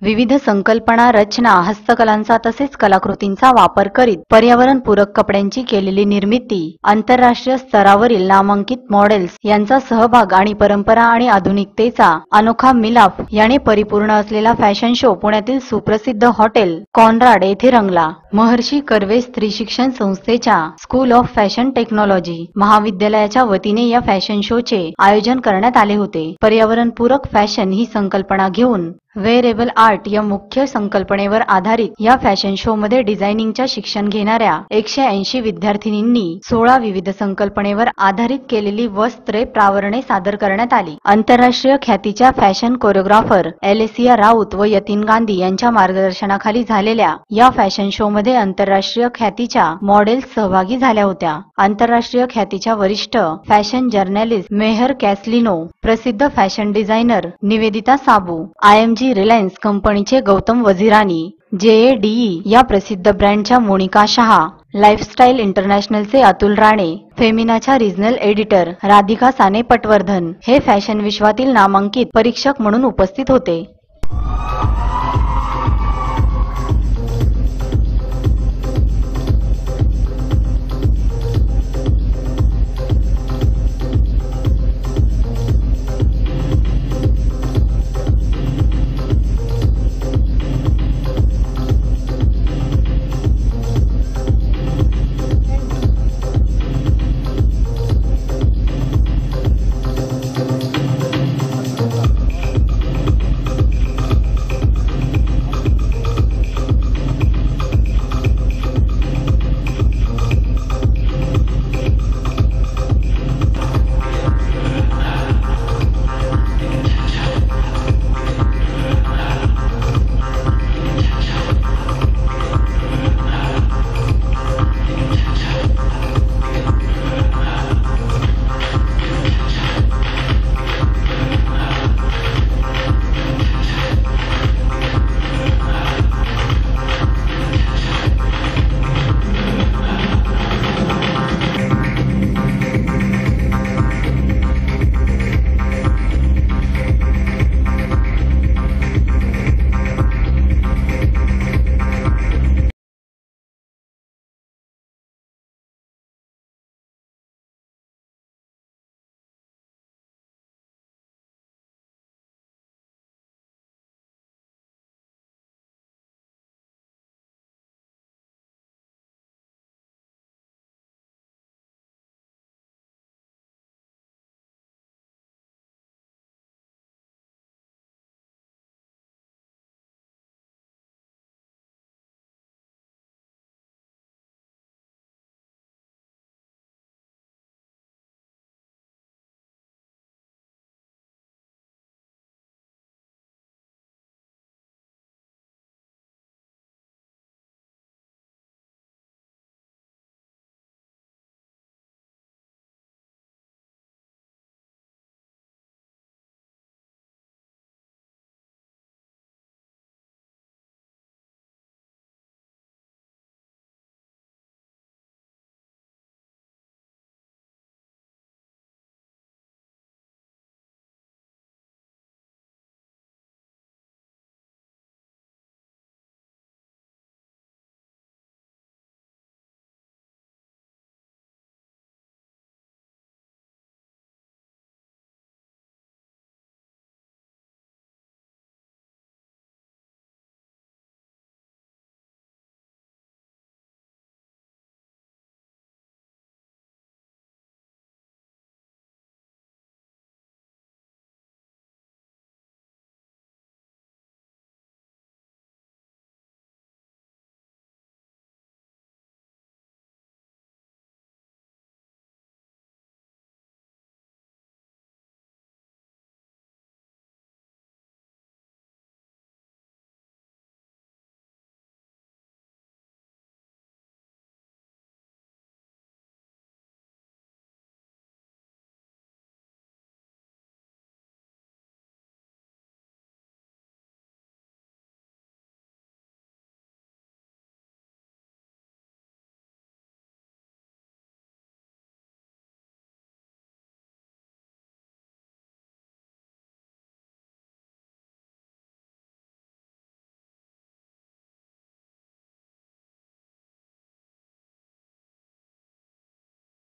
विविध संकल्पना, रचना, हस्तकलांचा तसेच कलाकृतींचा वापर करीत पर्यावरणपूरक कपड्यांची केलेली निर्मिती, आंतरराष्ट्रीय स्तरावरील नामांकित मॉडेल्स यांचा सहभाग आणि परंपरा आणि आधुनिकतेचा अनोखा मिलाफ याने परिपूर्ण असलेला फॅशन शो पुण्यातील सुप्रसिद्ध हॉटेल कॉन्राड येथे रंगला. महर्षी कर्वे स्त्री शिक्षण संस्थेच्या स्कूल ऑफ फॅशन टेक्नॉलॉजी महाविद्यालयाच्या वतीने या फॅशन शोचे आयोजन करण्यात आले होते. पर्यावरणपूरक फॅशन ही संकल्पना घेऊन वेअरेबल आर्ट या मुख्य संकल्पनेवर आधारित या फॅशन शो मध्ये डिझायनिंगच्या शिक्षण घेणाऱ्या 180 विद्यार्थिनींनी 16 विविध संकल्पनेवर आधारित केलेली वस्त्रे प्रावरणे सादर करण्यात आली. आंतरराष्ट्रीय ख्यातीच्या फॅशन कोरिओग्राफर एलेसिया राऊत व यतीन गांधी यांच्या मार्गदर्शनाखाली झालेल्या या फॅशन शो मध्ये आंतरराष्ट्रीय ख्यातीच्या मॉडेल्स सहभागी झाल्या होत्या. आंतरराष्ट्रीय ख्यातीच्या वरिष्ठ फॅशन जर्नलिस्ट मेहर कॅसलिनो, प्रसिद्ध fashion designer Nivedita Saboo, IMG Reliance कंपनीचे गौतम वझिरानी, JADE या प्रसिद्ध ब्रँडच्या मोनिका शहा, लाईफस्टाईल इंटरनॅशनलचे अतुल राणे, फेमिनाच्या रिजनल एडिटर राधिका साने पटवर्धन हे फॅशन विश्वातील नामांकित परीक्षक म्हणून उपस्थित होते.